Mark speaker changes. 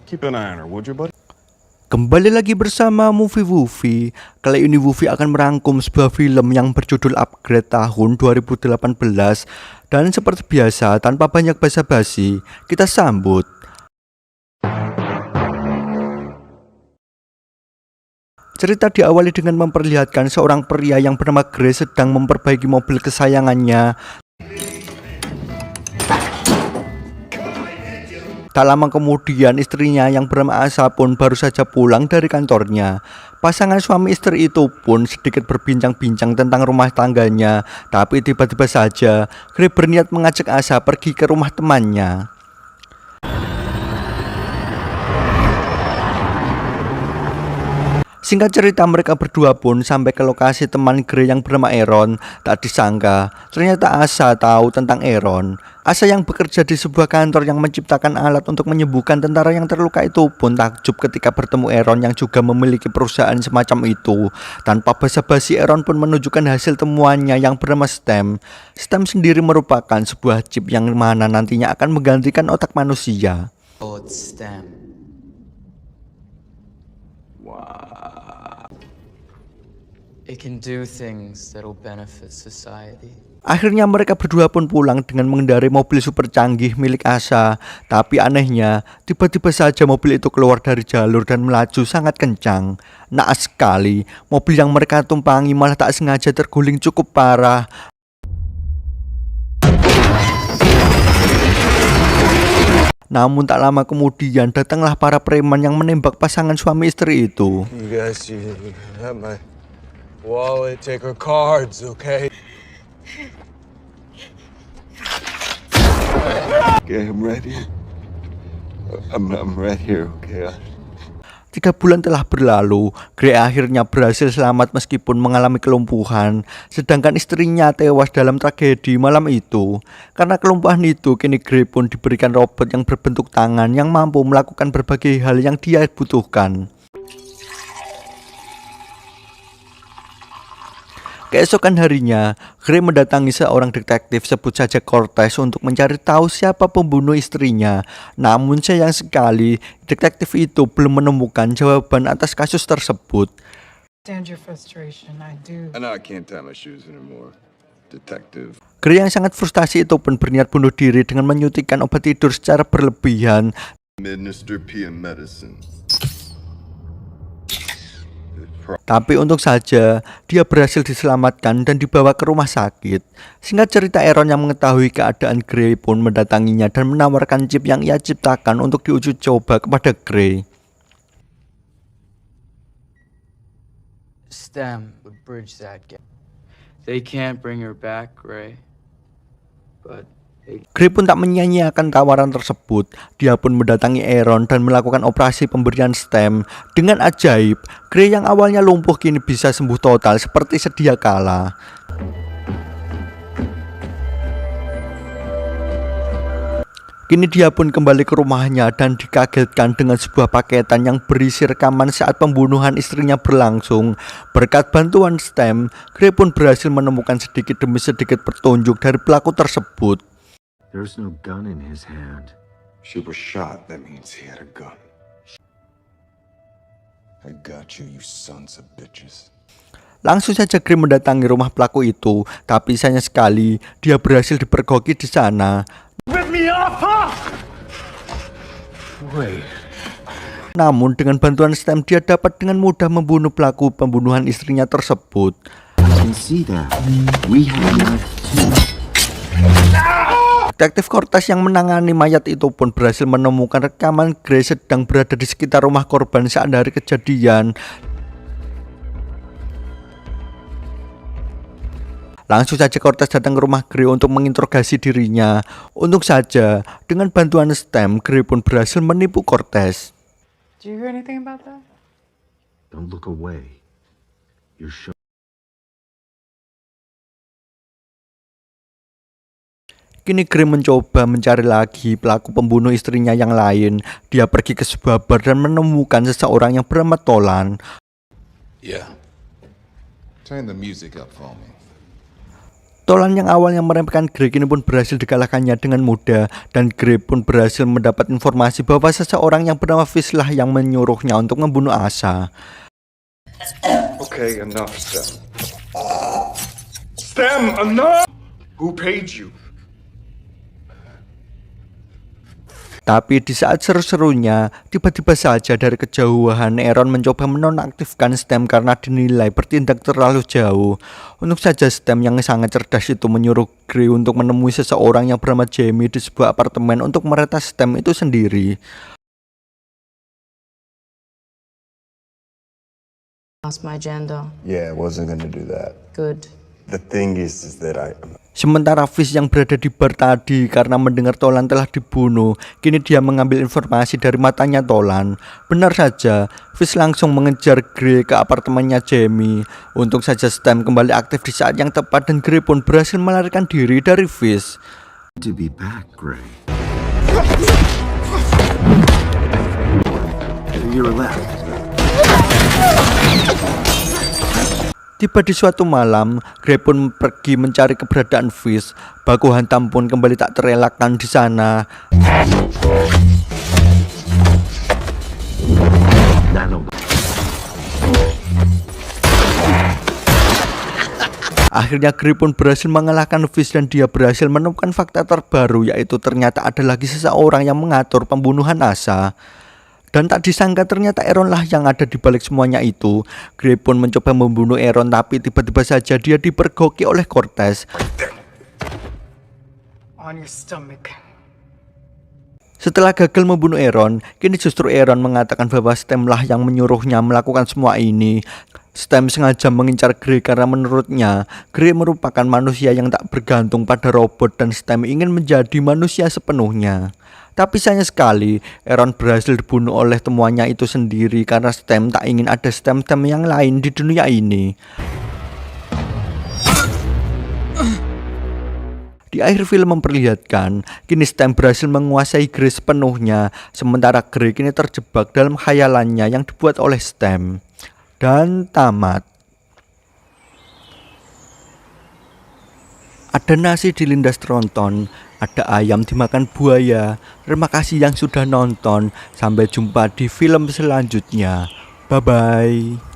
Speaker 1: Keep an eye on her, would you, buddy?
Speaker 2: Kembali lagi bersama Movie Wufi. Kali ini Wufi akan merangkum sebuah film yang berjudul Upgrade tahun 2018. Dan seperti biasa, tanpa banyak basa-basi, kita sambut. Cerita diawali dengan memperlihatkan seorang pria yang bernama Gray sedang memperbaiki mobil kesayangannya. Tak lama kemudian istrinya yang bernama Asa pun baru saja pulang dari kantornya. Pasangan suami istri itu pun sedikit berbincang-bincang tentang rumah tangganya. Tapi tiba-tiba saja Gray berniat mengajak Asa pergi ke rumah temannya. Singkat cerita, mereka berdua pun sampai ke lokasi teman Gray yang bernama Aaron. Tak disangka, ternyata Asa tahu tentang Aaron. Asa yang bekerja di sebuah kantor yang menciptakan alat untuk menyembuhkan tentara yang terluka itu pun takjub ketika bertemu Aaron yang juga memiliki perusahaan semacam itu. Tanpa basa-basi, Aaron pun menunjukkan hasil temuannya yang bernama STEM. STEM sendiri merupakan sebuah chip yang mana nantinya akan menggantikan otak manusia.
Speaker 3: Oh, it's STEM. It can do things that'll benefit society.
Speaker 2: Akhirnya mereka berdua pun pulang dengan mengendarai mobil super canggih milik Asa. Tapi anehnya, tiba-tiba saja mobil itu keluar dari jalur dan melaju sangat kencang. Naas sekali, mobil yang mereka tumpangi malah tak sengaja terguling cukup parah. Namun tak lama kemudian datanglah para preman yang menembak pasangan suami istri itu.
Speaker 1: You guys, you have my wallet, take her cards, okay? Okay, I'm right here. I'm right here, okay?
Speaker 2: 3 bulan telah berlalu, Gray akhirnya berhasil selamat meskipun mengalami kelumpuhan, sedangkan istrinya tewas dalam tragedi malam itu. Karena kelumpuhan itu, kini Gray pun diberikan robot yang berbentuk tangan yang mampu melakukan berbagai hal yang dia butuhkan. Keesokan harinya, Gray mendatangi seorang detektif, sebut saja Cortez, untuk mencari tahu siapa pembunuh istrinya. Namun sayang sekali, detektif itu belum menemukan jawaban atas kasus tersebut.
Speaker 4: Understand your frustration, I do.
Speaker 1: I know I can't tie my shoes anymore, detective.
Speaker 2: Gray yang sangat frustasi itu pun berniat bunuh diri dengan menyuntikkan obat tidur secara berlebihan.
Speaker 1: Administer PM medicine.
Speaker 2: Tapi untung saja, dia berhasil diselamatkan dan dibawa ke rumah sakit. Singkat cerita, Aaron yang mengetahui keadaan Gray pun mendatanginya dan menawarkan chip yang ia ciptakan untuk diuji coba kepada Gray.
Speaker 3: STEM would bridge that gap. They can't bring her back, Gray. But
Speaker 2: Gray pun tak menyia-nyiakan tawaran tersebut. Dia pun mendatangi Aaron dan melakukan operasi pemberian STEM. Dengan ajaib, Gray yang awalnya lumpuh kini bisa sembuh total seperti sedia kala. Kini dia pun kembali ke rumahnya dan dikagetkan dengan sebuah paketan yang berisi rekaman saat pembunuhan istrinya berlangsung. Berkat bantuan STEM, Gray pun berhasil menemukan sedikit demi sedikit petunjuk dari pelaku tersebut.
Speaker 5: There's no gun in his hand.
Speaker 1: She was shot, that means he had a gun. I got you, you sons of bitches.
Speaker 2: Langsung saja Gray mendatangi rumah pelaku itu, tapi sayang sekali dia berhasil dipergoki di sana. Namun dengan bantuan STEM dia dapat dengan mudah membunuh pelaku pembunuhan istrinya tersebut.
Speaker 5: I can see that. We have enough too.
Speaker 2: Detektif Cortez yang menangani mayat itu pun berhasil menemukan rekaman Gray sedang berada di sekitar rumah korban saat hari kejadian. Langsung saja Cortez datang ke rumah Gray untuk menginterogasi dirinya. Untung saja, dengan bantuan STEM, Gray pun berhasil menipu Cortez.
Speaker 4: Do you hear anything about that?
Speaker 5: Don't look away. You're sure.
Speaker 2: Kini Gray mencoba mencari lagi pelaku pembunuh istrinya yang lain. Dia pergi ke sebuah bar dan menemukan seseorang yang bernama Tolan.
Speaker 1: Yeah. Turn the music up for me.
Speaker 2: Tolan yang awalnya meremehkan Grey kini pun berhasil dikalahkannya dengan mudah, dan Grey pun berhasil mendapat informasi bahwa seseorang yang bernama Fish lah yang menyuruhnya untuk membunuh Asa.
Speaker 1: Okay, enough, Stem. Stem, enough! Who paid you?
Speaker 2: Tapi di saat seru-serunya, tiba-tiba saja dari kejauhan Aaron mencoba menonaktifkan Stem karena dinilai bertindak terlalu jauh. Untuk saja Stem yang sangat cerdas itu menyuruh Grey untuk menemui seseorang yang bernama Jamie di sebuah apartemen untuk meretas Stem itu sendiri.
Speaker 6: Lost my agenda.
Speaker 1: Yeah, I wasn't gonna do that.
Speaker 6: Good.
Speaker 1: The thing is that
Speaker 2: Sementara Fish yang berada di bar tadi karena mendengar Tolan telah dibunuh, kini dia mengambil informasi dari matanya Tolan. Benar saja, Fish langsung mengejar Grey ke apartemennya Jamie. Untung saja Stem kembali aktif di saat yang tepat dan Grey pun berhasil melarikan diri dari Fish.
Speaker 5: To be back, Gray. You're left.
Speaker 2: Tiba di suatu malam, Grey pun pergi mencari keberadaan Fish. Baku hantam pun kembali tak terelakkan di sana. Akhirnya Grey pun berhasil mengalahkan Fish dan dia berhasil menemukan fakta terbaru, yaitu ternyata ada lagi seseorang yang mengatur pembunuhan Asa. Dan tak disangka ternyata Aaron lah yang ada di balik semuanya itu. Grey pun mencoba membunuh Aaron, tapi tiba-tiba saja dia dipergoki oleh Cortez.
Speaker 4: On your stomach.
Speaker 2: Setelah gagal membunuh Aaron, kini justru Aaron mengatakan bahwa Stem lah yang menyuruhnya melakukan semua ini. Stem sengaja mengincar Grey karena menurutnya Grey merupakan manusia yang tak bergantung pada robot dan Stem ingin menjadi manusia sepenuhnya. Tapi sayang sekali, Aaron berhasil dibunuh oleh temuannya itu sendiri karena Stem tak ingin ada Stem-Stem yang lain di dunia ini. Di akhir film memperlihatkan, kini Stem berhasil menguasai Grey sepenuhnya, sementara Grey kini terjebak dalam khayalannya yang dibuat oleh Stem. Dan tamat. Ada nasi dilindas tronton, ada ayam dimakan buaya. Terima kasih yang sudah nonton. Sampai jumpa di film selanjutnya. Bye-bye.